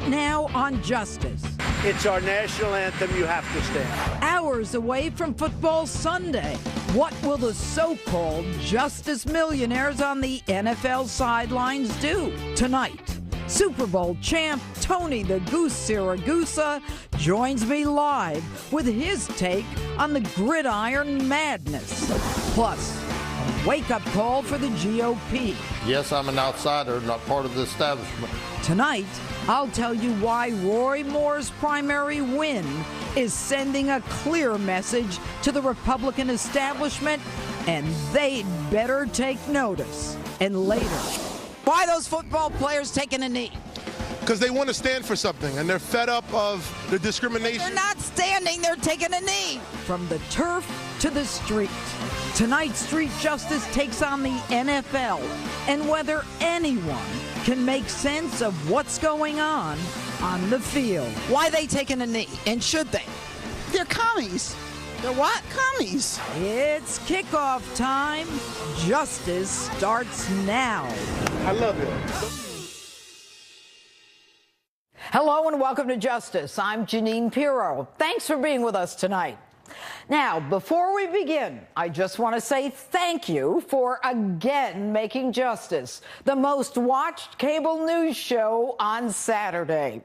now on Justice. It's our national anthem. You have to stand. Hours away from Football Sunday, what will the so-called justice millionaires on the NFL sidelines do tonight? Super Bowl champ Tony the Goose Siragusa joins me live with his take on the gridiron madness. Plus, a wake-up call for the GOP. Yes, I'm an outsider, not part of the establishment. Tonight, I'll tell you why Roy Moore's primary win is sending a clear message to the Republican establishment, and they'd better take notice. And later, why those football players taking a knee? Because they want to stand for something, and they're fed up of the discrimination. They're not standing, they're taking a knee. From the turf to the street. Tonight, Street Justice takes on the NFL and whether anyone can make sense of what's going on the field. Why they taking a knee, and should they? They're commies. They're what? Commies. It's kickoff time. Justice starts now. I love it. Hello and welcome to Justice. I'm Jeanine Pirro. Thanks for being with us tonight. Now, before we begin, I just want to say thank you for again making Justice the most watched cable news show on Saturday.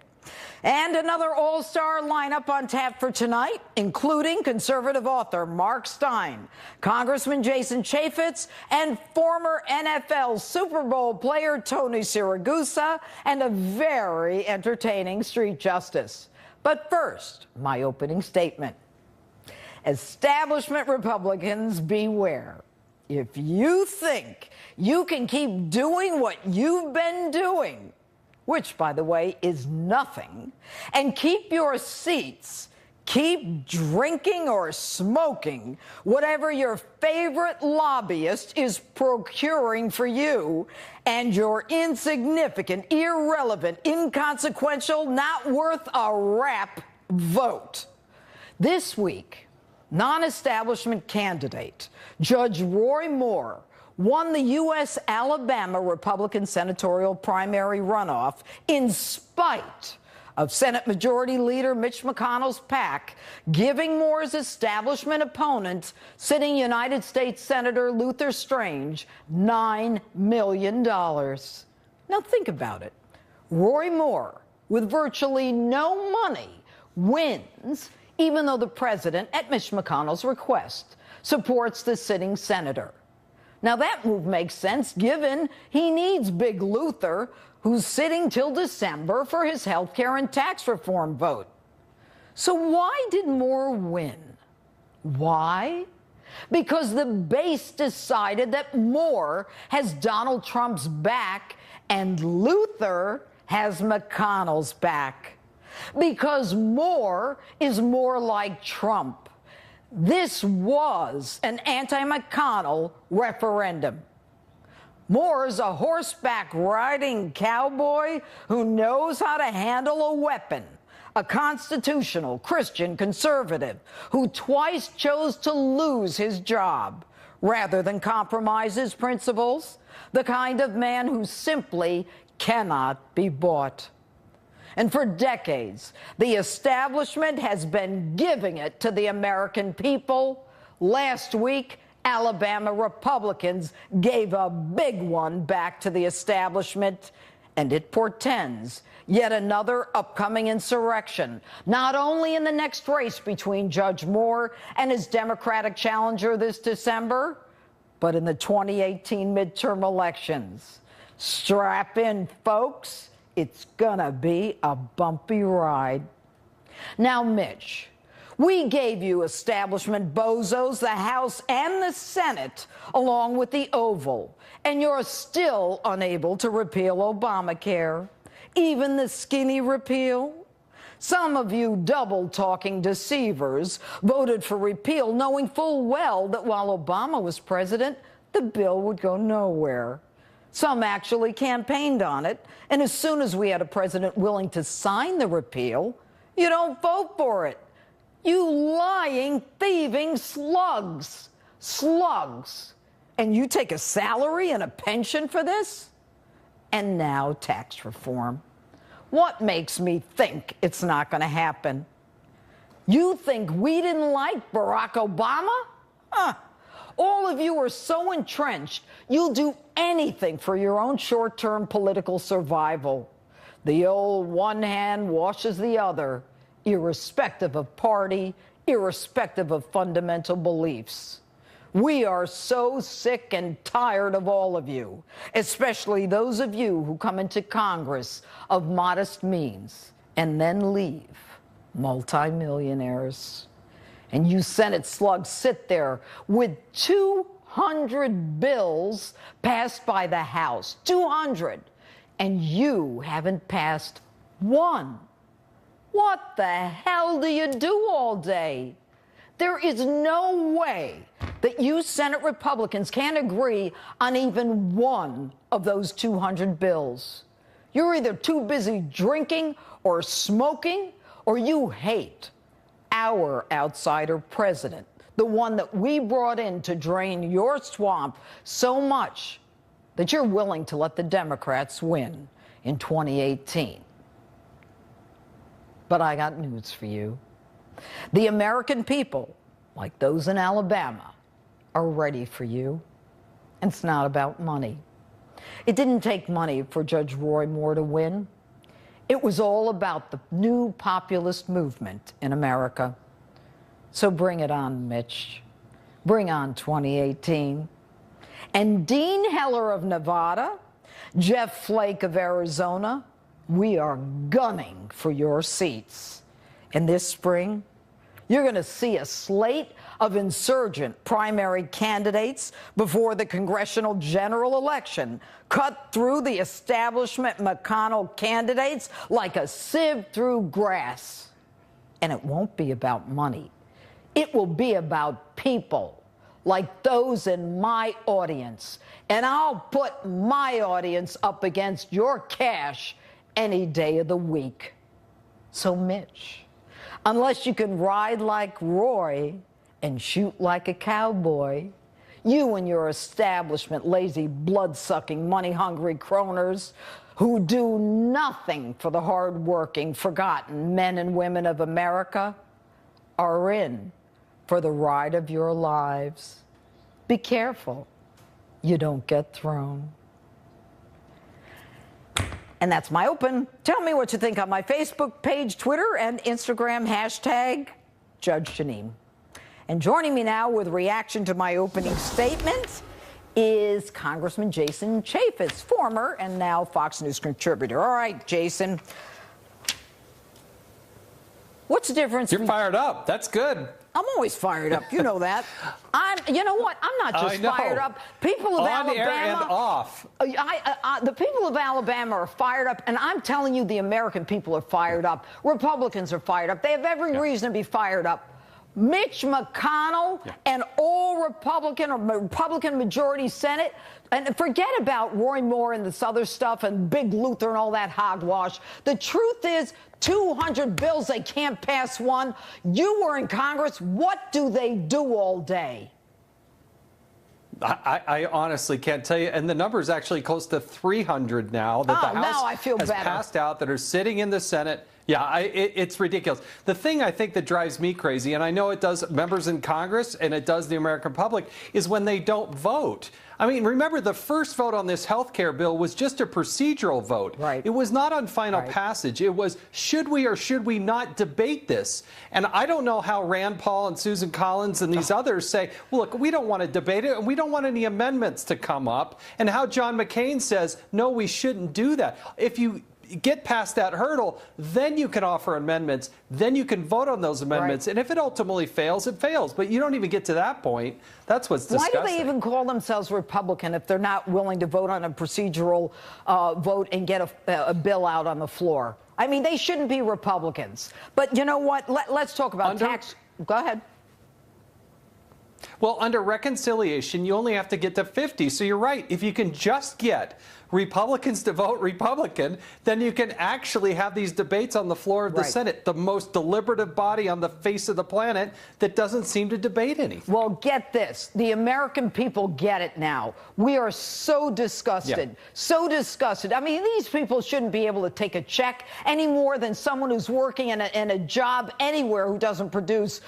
And another all-star lineup on tap for tonight, including conservative author Mark Steyn, Congressman Jason Chaffetz, and former NFL Super Bowl player Tony Siragusa, and a very entertaining Street Justice. But first, my opening statement. Establishment Republicans, beware. If you think you can keep doing what you've been doing, which, by the way, is nothing, and keep your seats, keep drinking or smoking whatever your favorite lobbyist is procuring for you, and your insignificant, irrelevant, inconsequential, not worth a rap vote. This week, non-establishment candidate Judge Roy Moore won the U.S. Alabama Republican senatorial primary runoff in spite of Senate Majority Leader Mitch McConnell's PAC giving Moore's establishment opponent, sitting United States Senator Luther Strange, $9 million. Now think about it. Roy Moore, with virtually no money, wins, even though the president, at Mitch McConnell's request, supports the sitting senator. Now, that move makes sense, given he needs Big Luther, who's sitting till December for his health care and tax reform vote. So why did Moore win? Why? Because the base decided that Moore has Donald Trump's back and Luther has McConnell's back. Because Moore is more like Trump. This was an anti-McConnell referendum. Moore's a horseback-riding cowboy who knows how to handle a weapon, a constitutional Christian conservative who twice chose to lose his job rather than compromise his principles, the kind of man who simply cannot be bought. And for decades, the establishment has been giving it to the American people. Last week, Alabama Republicans gave a big one back to the establishment, and it portends yet another upcoming insurrection, not only in the next race between Judge Moore and his Democratic challenger this December, but in the 2018 midterm elections. Strap in, folks. It's gonna be a bumpy ride. Now, Mitch, we gave you establishment bozos, the House and the Senate, along with the Oval, and you're still unable to repeal Obamacare, even the skinny repeal. Some of you double-talking deceivers voted for repeal, knowing full well that while Obama was president, the bill would go nowhere. Some actually campaigned on it, and as soon as we had a president willing to sign the repeal, you don't vote for it. You lying, thieving slugs. Slugs. And you take a salary and a pension for this? And now tax reform. What makes me think it's not going to happen? You think we didn't like Barack Obama? Huh. All of you are so entrenched, you'll do anything for your own short-term political survival. The old one hand washes the other, irrespective of party, irrespective of fundamental beliefs. We are so sick and tired of all of you, especially those of you who come into Congress of modest means and then leave multimillionaires. And you Senate slugs sit there with 200 bills passed by the House, 200, and you haven't passed one. What the hell do you do all day? There is no way that you Senate Republicans can agree on even one of those 200 bills. You're either too busy drinking or smoking, or you hate our outsider president, the one that we brought in to drain your swamp so much that you're willing to let the Democrats win in 2018. But I got news for you. The American people, like those in Alabama, are ready for you. And it's not about money. It didn't take money for Judge Roy Moore to win. It was all about the new populist movement in America. So bring it on, Mitch. Bring on 2018. And Dean Heller of Nevada, Jeff Flake of Arizona, we are gunning for your seats. And this spring, you're going to see a slate of insurgent primary candidates before the congressional general election cut through the establishment McConnell candidates like a sieve through grass. And it won't be about money. It will be about people like those in my audience. And I'll put my audience up against your cash any day of the week. So, Mitch, unless you can ride like Roy and shoot like a cowboy, you and your establishment lazy, blood-sucking, money-hungry croners who do nothing for the hard-working, forgotten men and women of America are in for the ride of your lives. Be careful you don't get thrown. And that's my open. Tell me what you think on my Facebook page, Twitter, and Instagram, hashtag Judge Jeanine. And joining me now with reaction to my opening statement is Congressman Jason Chaffetz, former and now Fox News contributor. All right, Jason. What's the difference? You're fired up. That's good. I'm always fired up. You know that. You know what? I'm not just fired up. People of Alabama. On air and off. The people of Alabama are fired up, and I'm telling you, the American people are fired up. Republicans are fired up. They have every reason to be fired up. Mitch McConnell and all Republican or Republican majority Senate, and forget about Roy Moore and this other stuff and Big Luther and all that hogwash. The truth is, 200 bills, they can't pass one. You were in Congress. What do they do all day? I honestly can't tell you. And the number is actually close to 300 now that the House has passed out that are sitting in the Senate. Yeah, it's ridiculous. The thing I think that drives me crazy, and I know it does members in Congress and it does the American public, is when they don't vote. I mean, remember, the first vote on this health care bill was just a procedural vote. Right. It was not on final passage. It was, should we or should we not debate this? And I don't know how Rand Paul and Susan Collins and these others say, well, look, we don't want to debate it and we don't want any amendments to come up. And how John McCain says, no, we shouldn't do that. If you get past that hurdle, then you can offer amendments, then you can vote on those amendments, and if it ultimately fails, it fails. But you don't even get to that point. That's what's disgusting. Why do they even call themselves Republican if they're not willing to vote on a procedural vote and get a bill out on the floor? I mean, they shouldn't be Republicans. But you know what? Let's talk about tax. Go ahead. Well, under reconciliation, you only have to get to 50. So you're right. If you can just get Republicans to vote Republican, then you can actually have these debates on the floor of the Senate, the most deliberative body on the face of the planet that doesn't seem to debate anything. Well, get this. The American people get it now. We are so disgusted, so disgusted. I mean, these people shouldn't be able to take a check any more than someone who's working in a job anywhere who doesn't produce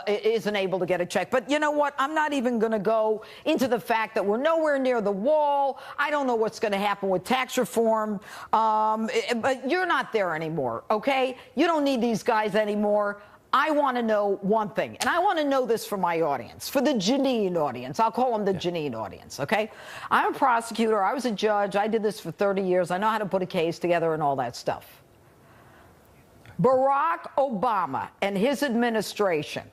isn't able to get a check. But you know what? I'm not even going to go into the fact that we're nowhere near the wall. I don't know what's going to happen with tax reform, but you're not there anymore, okay? You don't need these guys anymore. I want to know one thing, and I want to know this for my audience, for the Jeanine audience. I'll call them the Jeanine audience, okay? I'm a prosecutor. I was a judge. I did this for 30 years. I know how to put a case together and all that stuff. Barack Obama and his administration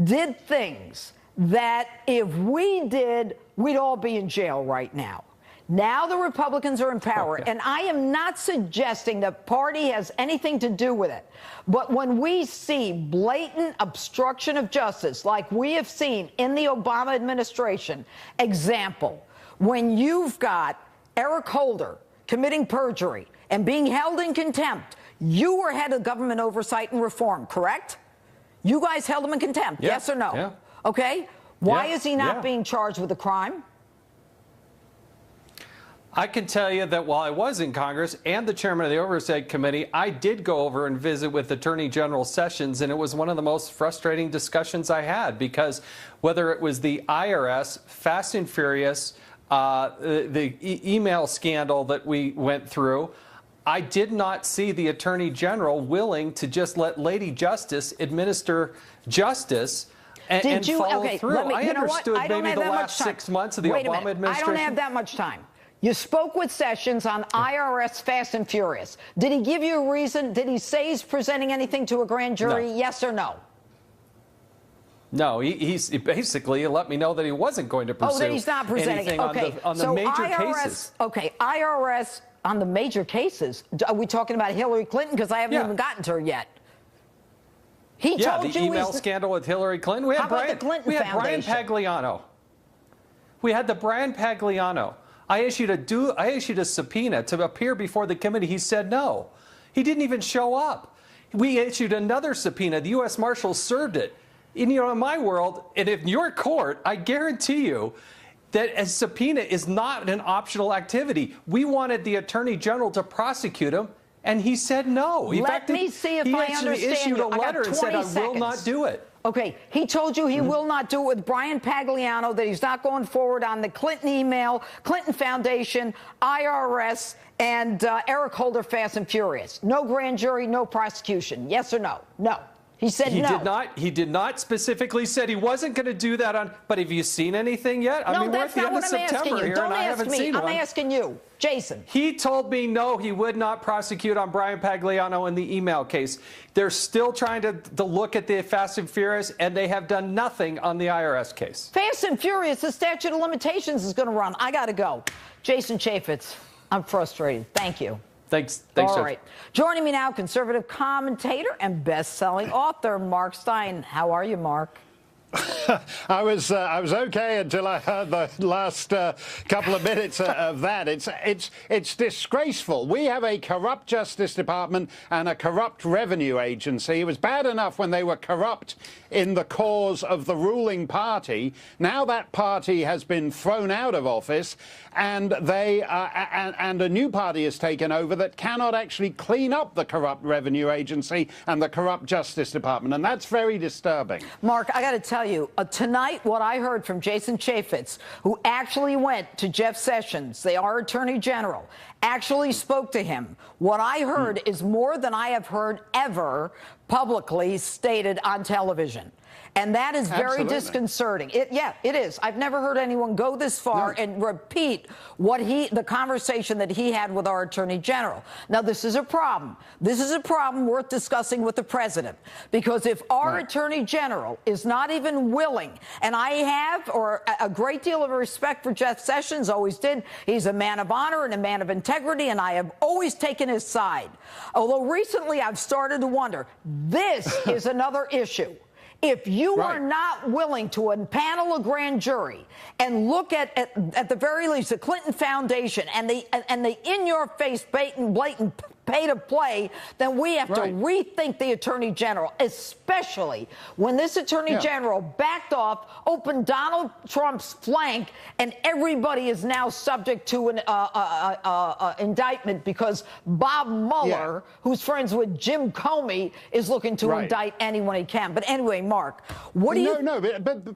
did things that if we did, we'd all be in jail right now. Now the Republicans are in power, and I am not suggesting that party has anything to do with it. But when we see blatant obstruction of justice, like we have seen in the Obama administration, example, when you've got Eric Holder committing perjury and being held in contempt, you were head of government oversight and reform, correct? You guys held him in contempt, yes or no? Yeah. Okay? Why is he not being charged with a crime? I can tell you that while I was in Congress and the chairman of the Oversight Committee, I did go over and visit with Attorney General Sessions, and it was one of the most frustrating discussions I had, because whether it was the IRS, Fast and Furious, the email scandal that we went through, I did not see the Attorney General willing to just let Lady Justice administer justice and follow through. I understood maybe the last 6 months of the Obama administration. I don't have that much time. You spoke with Sessions on IRS Fast and Furious. Did he give you a reason? Did he say he's presenting anything to a grand jury? Yes or no? No, he basically let me know that he wasn't going to pursue that he's not presenting anything on the so major IRS, cases. Okay, IRS on the major cases. Are we talking about Hillary Clinton? Because I haven't even gotten to her yet. He told you the email scandal with Hillary Clinton. We had the Clinton Brian Pagliano. We had the Brian Pagliano. I issued a subpoena to appear before the committee. He said no. He didn't even show up. We issued another subpoena. The U.S. Marshals served it. And, in my world, and in your court, I guarantee you that a subpoena is not an optional activity. We wanted the Attorney General to prosecute him, and he said no. Let me see if I understand you. He issued a letter and said, I will not do it. Okay, he told you he will not do it with Brian Pagliano, that he's not going forward on the Clinton email, Clinton Foundation, IRS, and Eric Holder Fast and Furious. No grand jury, no prosecution. Yes or no? No. He said no. He did not specifically said he wasn't going to do that on. But have you seen anything yet? No, I mean, we're at the end of September here, and I haven't seen one. I'm asking you, Jason. He told me no, he would not prosecute on Brian Pagliano in the email case. They're still trying to look at the Fast and Furious, and they have done nothing on the IRS case. Fast and Furious, the statute of limitations is going to run. I got to go. Jason Chaffetz, I'm frustrated. Thank you. Thanks. All right. Joining me now, conservative commentator and best-selling author Mark Steyn. How are you, Mark? I was okay until I heard the last couple of minutes of that. It's disgraceful. We have a corrupt Justice Department and a corrupt revenue agency. It was bad enough when they were corrupt in the cause of the ruling party. Now that party has been thrown out of office, and and a new party has taken over that cannot actually clean up the corrupt revenue agency and the corrupt Justice Department, and that's very disturbing. Mark, I got to tell you, tonight what I heard from Jason Chaffetz, who actually went to Jeff Sessions, our Attorney General, actually spoke to him. What I heard is more than I have heard ever publicly stated on television. And that is very disconcerting. It is. I've never heard anyone go this far and repeat the conversation that he had with our Attorney General. Now, this is a problem. This is a problem worth discussing with the president, because if our Attorney General is not even willing, and I have a great deal of respect for Jeff Sessions, always did. He's a man of honor and a man of integrity, and I have always taken his side. Although recently I've started to wonder, this is another issue. If you Right. are not willing to impanel a grand jury and look at the very least the Clinton Foundation and the in-your-face blatant pay to play, then we have to rethink the Attorney General, especially when this Attorney General backed off, opened Donald Trump's flank, and everybody is now subject to an indictment because Bob Mueller, who's friends with Jim Comey, is looking to indict anyone he can. But anyway, Mark, what do you...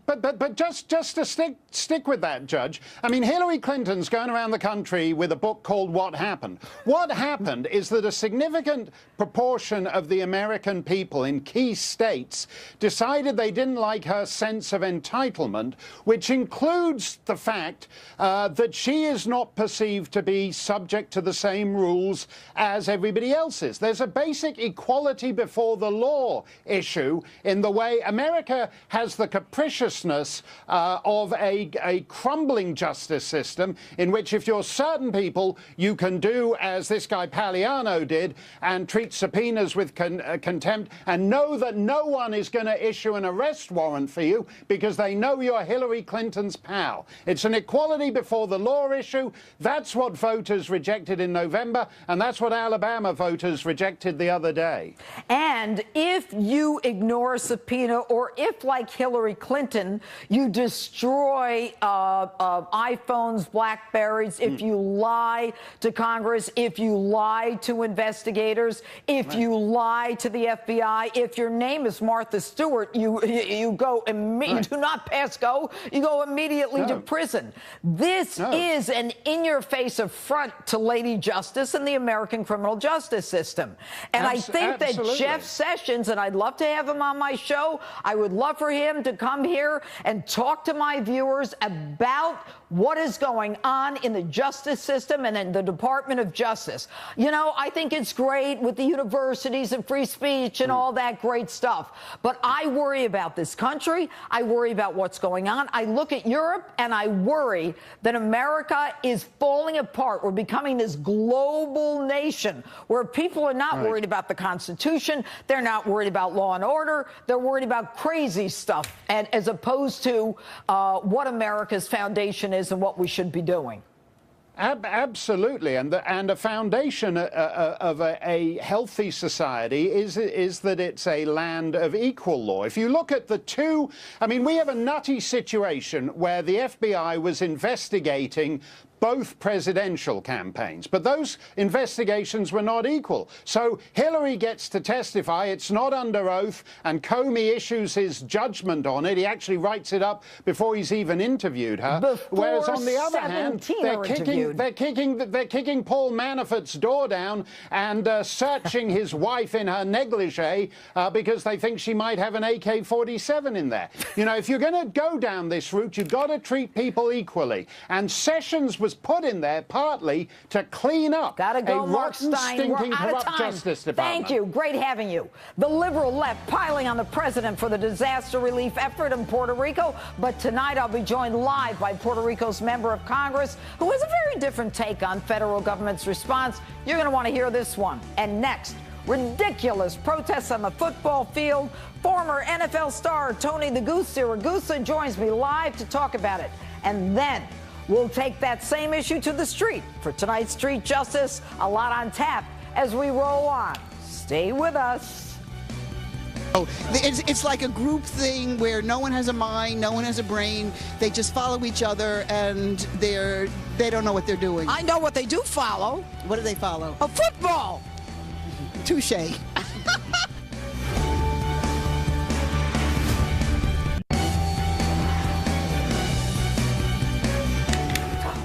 But just to stick with that, Judge, I mean, Hillary Clinton's going around the country with a book called What Happened. What happened is that a significant proportion of the American people in key states decided they didn't like her sense of entitlement, which includes the fact that she is not perceived to be subject to the same rules as everybody else is. There's a basic equality before the law issue in the way America has the capriciousness of a crumbling justice system in which if you're certain people, you can do as this guy Paliano did and treat subpoenas with contempt and know that no one is going to issue an arrest warrant for you because they know you're Hillary Clinton's pal. It's an equality before the law issue. That's what voters rejected in November, and that's what Alabama voters rejected the other day. And if you ignore a subpoena, or if, like Hillary Clinton, you destroy iPhones, BlackBerries, if you lie to Congress, if you lie to investigators, if you lie to the FBI, if your name is Martha Stewart, you go you do not pass go, you go immediately to prison. This is an in-your-face affront to Lady Justice and the American criminal justice system. And I think that Jeff Sessions, and I'd love to have him on my show, I would love for him to come here and talk to my viewers about what is going on in the justice system and in the Department of Justice. You know, I think it's great with the universities and free speech and all that great stuff. But I worry about this country. I worry about what's going on. I look at Europe and I worry that America is falling apart. We're becoming this global nation where people are not worried about the Constitution. They're not worried about law and order. They're worried about crazy stuff, and as opposed to what America's foundation is and what we should be doing. Absolutely, and a foundation of a healthy society is that it's a land of equal law. If you look at the two, I mean, we have a nutty situation where the FBI was investigating both presidential campaigns, but those investigations were not equal. So Hillary gets to testify, it's not under oath, and Comey issues his judgment on it. He actually writes it up before he's even interviewed her. Whereas on the other hand, they're kicking Paul Manafort's door down and searching his wife in her negligee because they think she might have an AK-47 in there. You know, if you're going to go down this route, you've got to treat people equally. And Sessions was put in there partly to clean up a rotten, stinking, corrupt Justice Department. Thank you. Great having you. The liberal left piling on the president for the disaster relief effort in Puerto Rico. But tonight I'll be joined live by Puerto Rico's member of Congress, who has a very different take on federal government's response. You're going to want to hear this one. And next, ridiculous protests on the football field. Former NFL star Tony the Goose Siragusa joins me live to talk about it. And then we'll take that same issue to the street. For tonight's Street Justice, a lot on tap as we roll on. Stay with us. Oh, it's like a group thing where no one has a mind, no one has a brain. They just follow each other, and they don't know what they're doing. I know what they do follow. What do they follow? A football. Touche.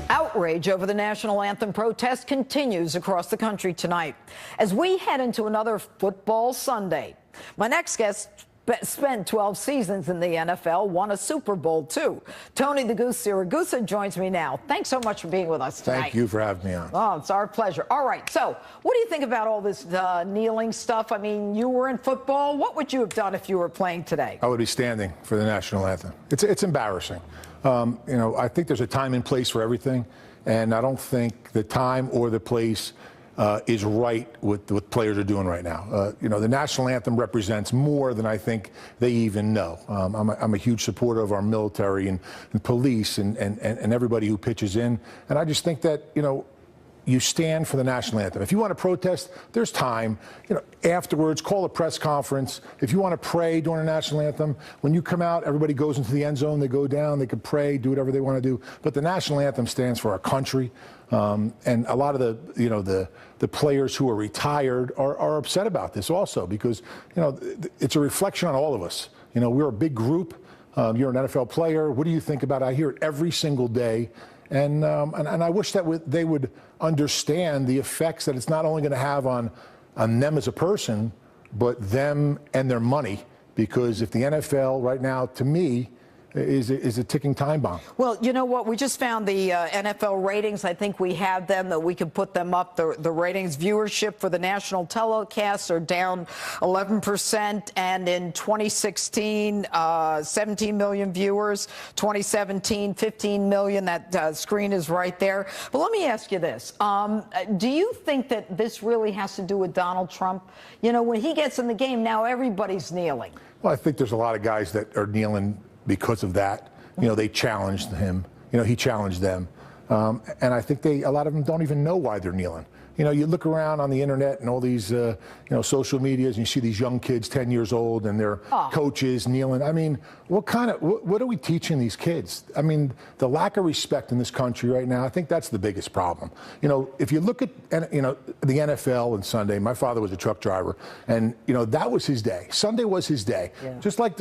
Outrage over the national anthem protest continues across the country tonight as we head into another football Sunday. My next guest spent 12 seasons in the NFL, won a Super Bowl, too. Tony the Goose Siragusa joins me now. Thanks so much for being with us tonight. Thank you for having me on. Oh, it's our pleasure. All right, so what do you think about all this kneeling stuff? I mean, you were in football. What would you have done if you were playing today? I would be standing for the national anthem. It's embarrassing. You know, I think there's a time and place for everything, and I don't think the time or the place is right with what players are doing right now. You know, the national anthem represents more than I think they even know. I'm a huge supporter of our military and police and everybody who pitches in. And I just think that, you know, you stand for the national anthem. If you want to protest, there's time. You know, afterwards, call a press conference. If you want to pray during the national anthem, when you come out, everybody goes into the end zone. They go down. They can pray, do whatever they want to do. But the national anthem stands for our country. And a lot of the players who are retired are upset about this also because, you know, it's a reflection on all of us. You know, we're a big group. You're an NFL player. What do you think about it? I hear it every single day. And I wish that they would understand the effects that it's not only going to have on them as a person, but them and their money. Because if the NFL right now, to me, is a ticking time bomb. Well, you know what? We just found the NFL ratings. I think we have them, that we can put them up. The ratings, viewership for the national telecasts are down 11%. And in 2016, 17 million viewers. 2017, 15 million. That screen is right there. But let me ask you this. Do you think that this really has to do with Donald Trump? You know, when he gets in the game, now everybody's kneeling. Well, I think there's a lot of guys that are kneeling because of that. You know, they challenged him. You know, he challenged them. And I think a lot of them don't even know why they're kneeling. You know, you look around on the internet and all these, you know, social medias, and you see these young kids, 10 years old, and their coaches kneeling. I mean, what are we teaching these kids? I mean, the lack of respect in this country right now, I think that's the biggest problem. You know, if you look at, you know, the NFL and Sunday, my father was a truck driver, and, you know, that was his day. Sunday was his day. Yeah. Just like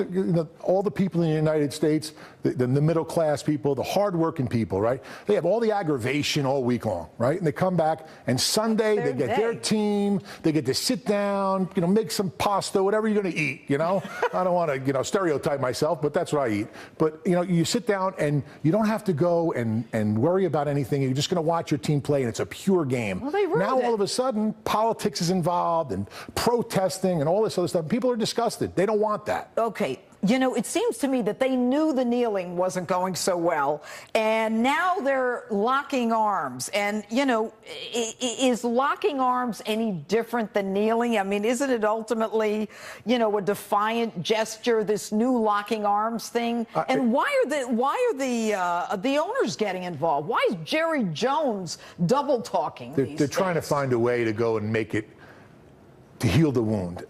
all the people in the United States, the middle class people, the hardworking people, right? They have all the aggravation all week long, right? And they come back, and Sunday they get their team, they get to sit down, you know, make some pasta, whatever you're going to eat, you know? I don't want to, you know, stereotype myself, but that's what I eat. But, you know, you sit down and you don't have to go and worry about anything. You're just going to watch your team play, and it's a pure game. Well, they ruined it. Now, all of a sudden, politics is involved and protesting and all this other stuff. People are disgusted. They don't want that. Okay. You know, it seems to me that they knew the kneeling wasn't going so well, and now they're locking arms. And, you know, is locking arms any different than kneeling? I mean, isn't it ultimately, you know, a defiant gesture, this new locking arms thing? And why are the owners getting involved? Why is Jerry Jones double talking? They're trying to find a way to go and make it, to heal the wound.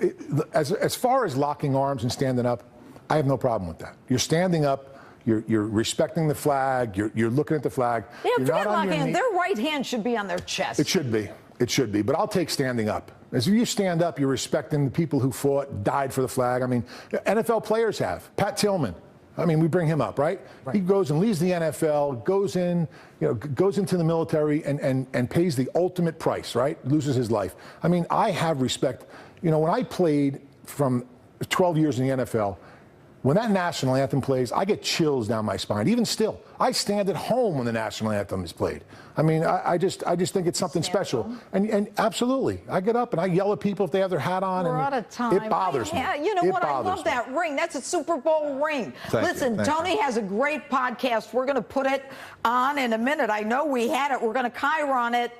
As far as locking arms and standing up, I have no problem with that. You're standing up, you're respecting the flag, you're looking at the flag. Yeah, forget locking. Their right hand should be on their chest. It should be. It should be. But I'll take standing up. As if you stand up, you're respecting the people who fought, died for the flag. I mean, NFL players have. Pat Tillman. I mean, we bring him up, right? He goes and leaves the NFL, goes in, you know, goes into the military and pays the ultimate price, right? Loses his life. I mean, I have respect. You know, when I played from 12 years in the NFL, when that national anthem plays, I get chills down my spine. Even still, I stand at home when the national anthem is played. I mean, I just think it's something special. And absolutely, I get up and I yell at people if they have their hat on. We're out of time. It bothers me. You know what? I love that ring. That's a Super Bowl ring. Listen, Tony has a great podcast. We're going to put it on in a minute. I know we had it. We're going to Chiron it.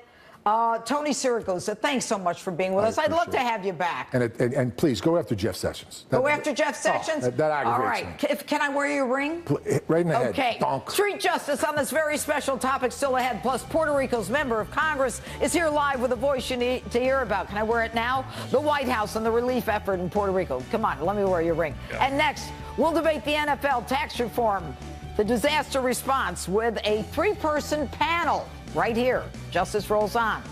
Tony Siragusa, thanks so much for being with us. I'd love to have you back. And please, go after Jeff Sessions. Go after Jeff Sessions? That aggravates me. Can I wear your ring? Right in the head. Okay. Donk. Street Justice on this very special topic still ahead. Plus, Puerto Rico's member of Congress is here live with a voice you need to hear about. Can I wear it now? The White House and the relief effort in Puerto Rico. Come on, let me wear your ring. Yeah. And next, we'll debate the NFL tax reform, the disaster response with a three-person panel. Right here. Justice rolls on.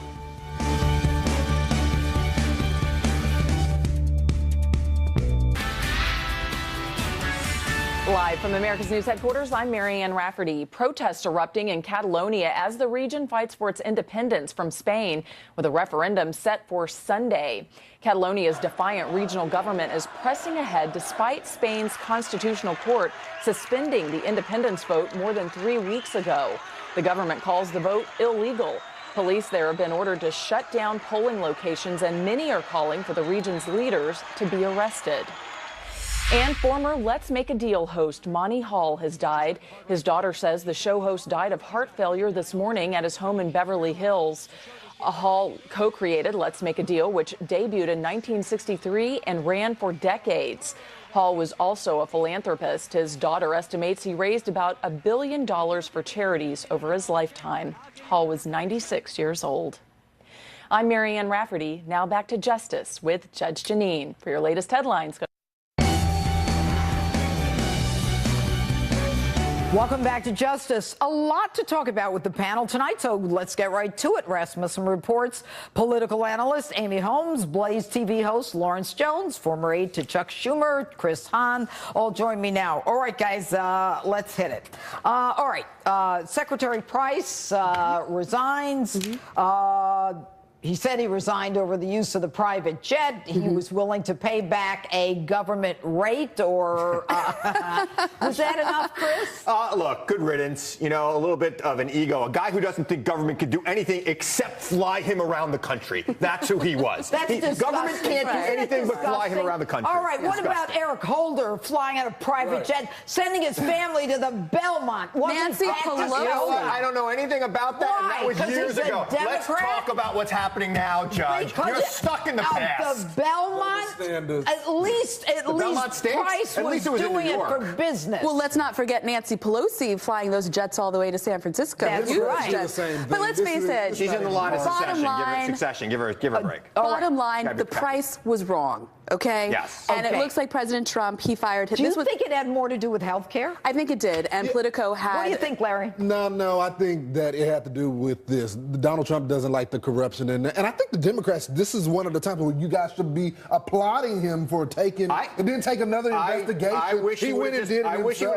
Live from America's News headquarters, I'm Marianne Rafferty. Protests erupting in Catalonia as the region fights for its independence from Spain, with a referendum set for Sunday. Catalonia's defiant regional government is pressing ahead despite Spain's constitutional court suspending the independence vote more than 3 weeks ago. The government calls the vote illegal. Police there have been ordered to shut down polling locations, and many are calling for the region's leaders to be arrested. And former Let's Make a Deal host Monty Hall has died. His daughter says the show host died of heart failure this morning at his home in Beverly Hills. Hall co-created Let's Make a Deal, which debuted in 1963 and ran for decades. Hall was also a philanthropist. His daughter estimates he raised about $1 billion for charities over his lifetime. Hall was 96 years old. I'm Marianne Rafferty. Now back to Justice with Judge Jeanine. For your latest headlines. Welcome back to Justice. A lot to talk about with the panel tonight, so let's get right to it. Rasmussen reports political analyst Amy Holmes, Blaze TV host Lawrence Jones, former aide to Chuck Schumer, Chris Hahn, all join me now. All right, guys, let's hit it. All right, Secretary Price resigns. He said he resigned over the use of the private jet. He was willing to pay back a government rate, or was that enough, Chris? Look, good riddance. You know, a little bit of an ego. A guy who doesn't think government can do anything except fly him around the country. That's who he was. Government can't do anything but fly him around the country. All right, what about Eric Holder flying on a private jet, sending his family to the Belmont? Nancy Pelosi. You know what? I don't know anything about that. Why? And that was years ago. Let's talk about what's happening now, Judge. You're stuck in the past. The Belmont, at least Price was doing it for business. Well, let's not forget Nancy Pelosi flying those jets all the way to San Francisco. That's right. But let's face it. She's in the line of succession. Give her a break. Bottom line, the price was wrong. Okay? Yes. And it looks like President Trump, he fired him. Do you think it had more to do with health care? I think it did. And Politico had... What do you think, Larry? No, I think that it had to do with this. Donald Trump doesn't like the corruption. And I think the Democrats, this is one of the times where you guys should be applauding him for taking... It didn't take another investigation. I wish he would have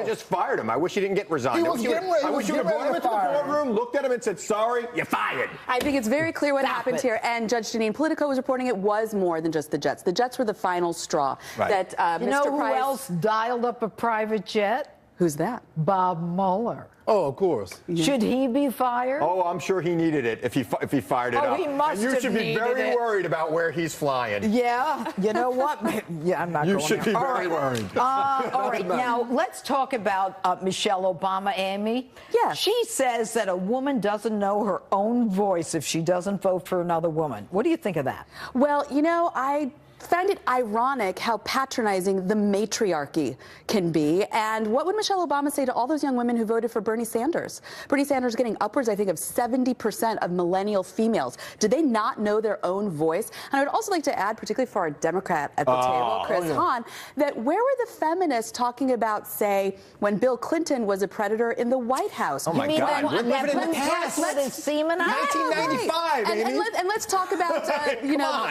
just fired him. I wish he didn't get resigned. I wish he would have gone into the boardroom, looked at him and said, sorry, you're fired. I think it's very clear what happened here. And Judge Jeanine, Politico was reporting it was more than just the jets. The jets were the final straw. Right. That you know Mr. who Price, else dialed up a private jet? Who's that? Bob Mueller. Oh, of course. Should he be fired? Oh, I'm sure he needed it if he fired it up. He must and you should be very worried about where he's flying. Yeah, you know what? Yeah, I'm not going You should be very worried. All right, now let's talk about Michelle Obama, Amy. Yeah. She says that a woman doesn't know her own voice if she doesn't vote for another woman. What do you think of that? Well, you know, I find it ironic how patronizing the matriarchy can be. And what would Michelle Obama say to all those young women who voted for Bernie Sanders? Bernie Sanders getting upwards, I think, of 70% of millennial females. Did they not know their own voice? And I would also like to add, particularly for our Democrat at the table, Chris Hahn, that where were the feminists talking about, say, when Bill Clinton was a predator in the White House? Oh, my God. We're living in the past. Let it seem 1995, Amy. And let's talk about,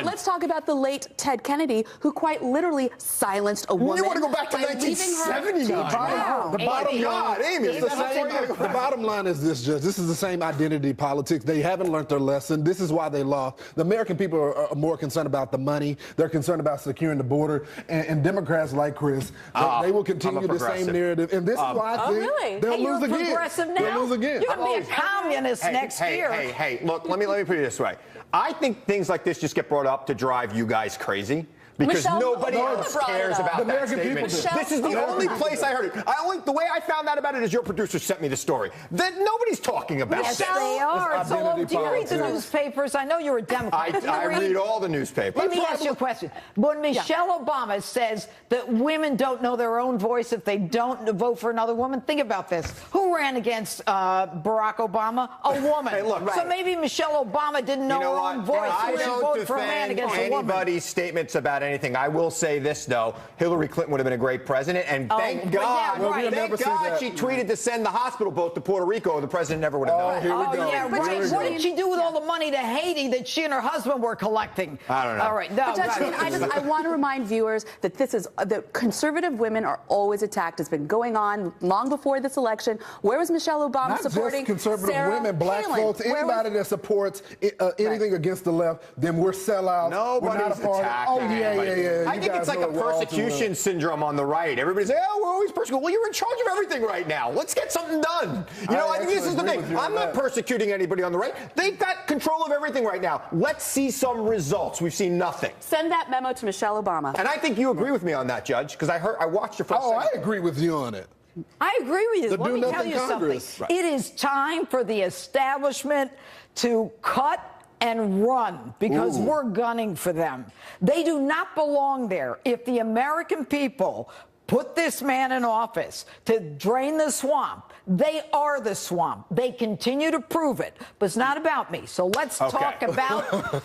let's talk about the late Ted Kennedy, who quite literally silenced a woman. You want to go back to 1979? The bottom line is this, Judge. This is the same identity politics. They haven't learned their lesson. This is why they lost. The American people are more concerned about the money. They're concerned about securing the border. And Democrats like Chris, they will continue the same narrative. And this is why I think they'll lose again. Progressive now? They'll lose again. You're going to be a communist next year. Hey, look, let me put it this way. I think things like this just get brought up to drive you guys crazy. Because nobody else cares about that statement. This is the only place I heard it. The way I found out about it is your producer sent me the story. That nobody's talking about yes, this. They are. So, do you read the newspapers? I know you're a Democrat. I read all the newspapers. Let me ask you a question. When Michelle Obama says that women don't know their own voice if they don't vote for another woman, think about this. Who ran against Barack Obama? A woman. Hey, look, so maybe Michelle Obama didn't know her own voice. I don't vote for a man against a woman. anybody's statements about anything. I will say this, though. Hillary Clinton would have been a great president, and thank God, thank God she tweeted to send the hospital boat to Puerto Rico. The president never would have done that. What did she do with all the money to Haiti that she and her husband were collecting? I don't know. All right. I want to remind viewers that that conservative women are always attacked. It's been going on long before this election. Where was Michelle Obama supporting Not just conservative Sarah women, black Palin? folks, anybody that supports anything against the left, then we're sellouts. Nobody's attacking. I think it's like a persecution syndrome on the right. Everybody's like, we're always persecuted. Well, you're in charge of everything right now. Let's get something done. I think this is the thing. I'm not persecuting anybody on the right. They've got control of everything right now. Let's see some results. We've seen nothing. Send that memo to Michelle Obama. And I think you agree with me on that, Judge, because I watched your first segment. I agree with you on it. I agree with you. Let me tell you something. It is time for the establishment to cut and run because we're gunning for them. They do not belong there. If the American people put this man in office to drain the swamp, they are the swamp. They continue to prove it, but it's not about me. So let's talk about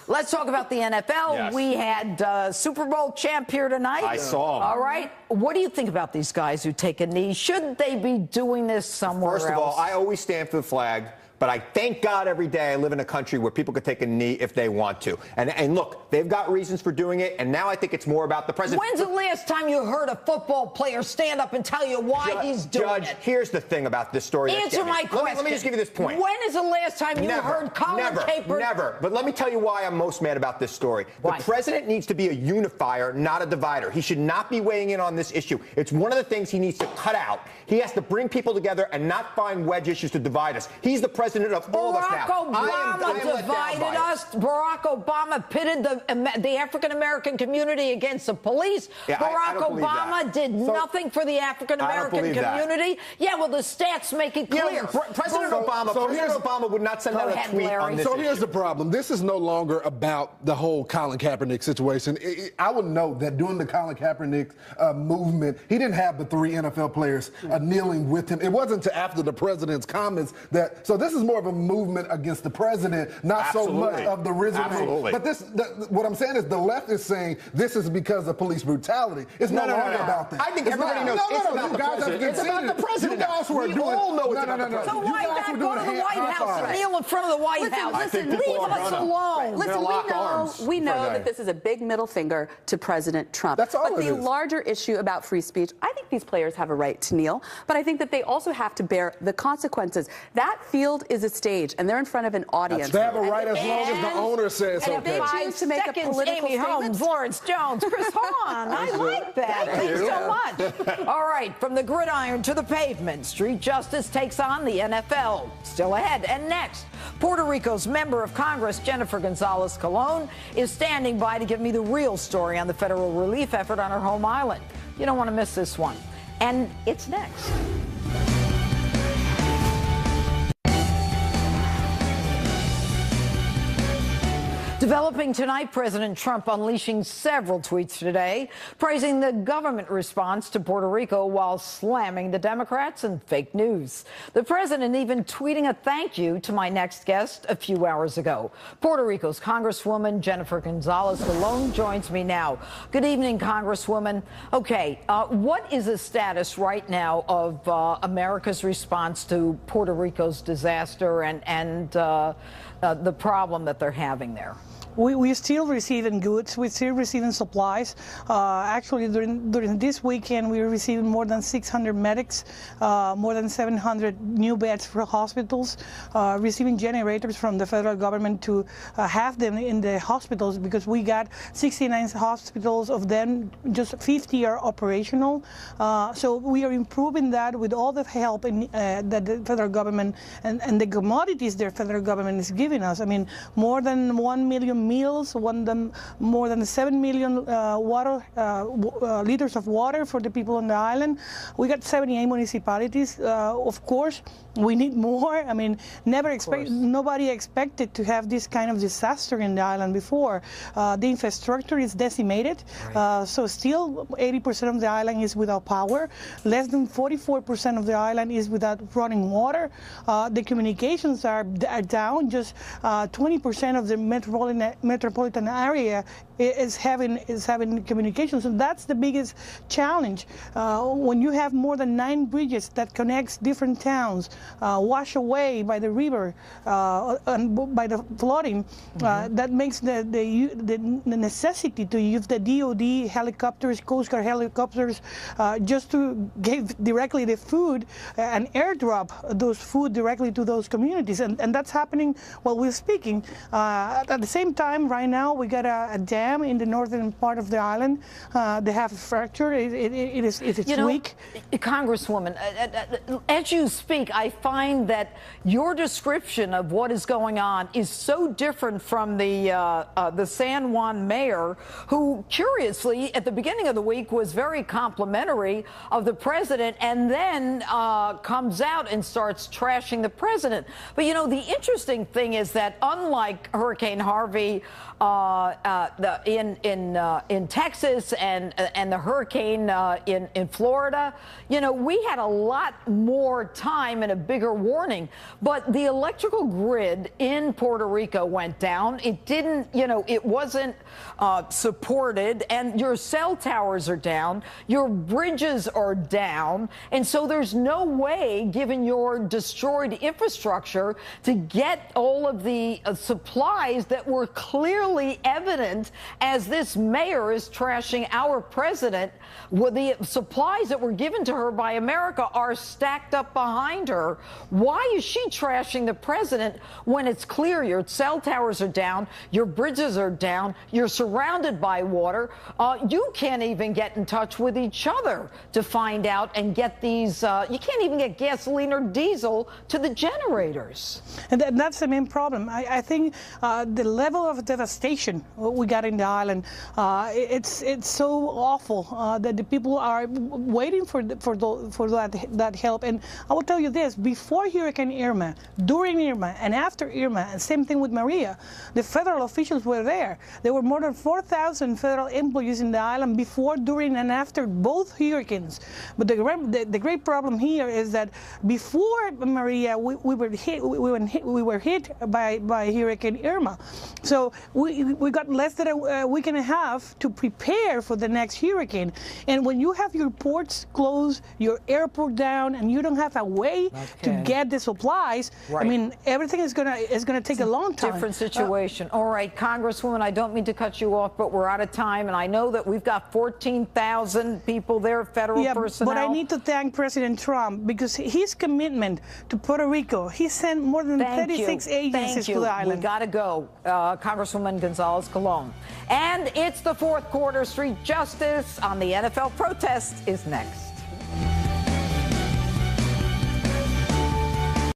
the NFL. Yes. We had Super Bowl champ here tonight. I saw him. All right. What do you think about these guys who take a knee? Should they be doing this somewhere else? First of all, I always stand for the flag. But I thank God every day I live in a country where people could take a knee if they want to. And look, they've got reasons for doing it, and now I think it's more about the president. When's the last time you heard a football player stand up and tell you why he's doing Judge, it? here's the thing about this story. Answer my question. Let me just give you this point. When is the last time you heard Colin Kaepernick? Never. But let me tell you why I'm most mad about this story. Why? The president needs to be a unifier, not a divider. He should not be weighing in on this issue. It's one of the things he needs to cut out. He has to bring people together and not find wedge issues to divide us. He's the president of all of us. Barack Obama divided us. Barack Obama pitted the African-American community against the police. Yeah, Barack Obama did nothing for the African-American community. Yeah, well, the stats make it clear. President Obama would not send out a tweet on this So issue. here's the problem. This is no longer about the whole Colin Kaepernick situation. I would note that during the Colin Kaepernick movement, he didn't have the 3 NFL players kneeling with him. It wasn't until after the president's comments that. So this is more of a movement against the president, not so much of the original. But what I'm saying is the left is saying this is because of police brutality. It's no longer about that. I think everybody knows it's about the president. It's about the president. You guys were doing. all know it's about the president. So why not go to the White House and kneel in front of the White House? Listen, leave us alone. Listen, we know that this is a big middle finger to President Trump. That's all but the larger issue about free speech, I think these players have a right to kneel, but I think that they also have to bear the consequences. That field is a stage, and they're in front of an audience. They have a right as long as the owner says and okay. if they choose to make a political Amy Holmes, Lawrence Jones, Chris Hahn. I like that. Thanks so much. All right, from the gridiron to the pavement, street justice takes on the NFL. Still ahead. And next, Puerto Rico's member of Congress, Jennifer Gonzalez Colon, is standing by to give me the real story on the federal relief effort on her home island. You don't want to miss this one. And it's next. Developing tonight, President Trump unleashing several tweets today, praising the government response to Puerto Rico while slamming the Democrats and fake news. The president even tweeting a thank you to my next guest a few hours ago. Puerto Rico's Congresswoman Jennifer Gonzalez Colon joins me now. Good evening, Congresswoman. Okay, what is the status right now of America's response to Puerto Rico's disaster and the problem that they're having there? We're still receiving goods. We're still receiving supplies. Actually, during this weekend, we're receiving more than 600 medics, more than 700 new beds for hospitals, receiving generators from the federal government to have them in the hospitals because we got 69 hospitals, of them just 50 are operational. So we are improving that with all the help that the federal government and the commodities the federal government is giving us. I mean, more than 1 million meals, more than 7 million liters of water for the people on the island. We got 78 municipalities. Of course, we need more. I mean, nobody expected to have this kind of disaster in the island before. The infrastructure is decimated, so still 80% of the island is without power. Less than 44% of the island is without running water. The communications are down. Just 20% of the metropolitan area is having communications, and that's the biggest challenge. When you have more than 9 bridges that connects different towns, washed away by the river and by the flooding, that makes the necessity to use the DOD helicopters, Coast Guard helicopters, just to give directly the food and airdrop those food directly to those communities, and that's happening while we're speaking. At the same time, time, right now, we got a dam in the northern part of the island. They have a fracture. It's weak. Congresswoman, as you speak, I find that your description of what is going on is so different from the San Juan mayor, who, curiously, at the beginning of the week was very complimentary of the president and then comes out and starts trashing the president. But, you know, the interesting thing is that unlike Hurricane Harvey in Texas and the hurricane in Florida, you know, we had a lot more time and a bigger warning. But the electrical grid in Puerto Rico went down. It didn't, you know, it wasn't supported, and your cell towers are down, your bridges are down, and so there's no way, given your destroyed infrastructure, to get all of the supplies that were clearly evident as this mayor is trashing our president. Well, the supplies that were given to her by America are stacked up behind her. Why is she trashing the president when it's clear your cell towers are down, your bridges are down, you're surrounded by water? You can't even get in touch with each other to find out and get these. You can't even get gasoline or diesel to the generators. And that's the main problem. I think the level of devastation we got in the island, it's so awful that the people are waiting for that help. And I will tell you this: before Hurricane Irma, during Irma, and after Irma, and same thing with Maria, the federal officials were there. There were more than 4,000 federal employees in the island before, during, and after both hurricanes. But the great problem here is that before Maria, we were hit by Hurricane Irma. So we got less than a week and a half to prepare for the next hurricane. And when you have your ports closed, your airport down, and you don't have a way to get the supplies, I mean, everything is gonna take a long time. Different situation. All right, Congresswoman, I don't mean to cut you off, but we're out of time, and I know that we've got 14,000 people there, federal personnel. But I need to thank President Trump, because his commitment to Puerto Rico, he sent more than 36 agencies to the island. We got to go, Congresswoman Gonzalez-Colon. And it's the fourth quarter. Street Justice on the NFL protest is next.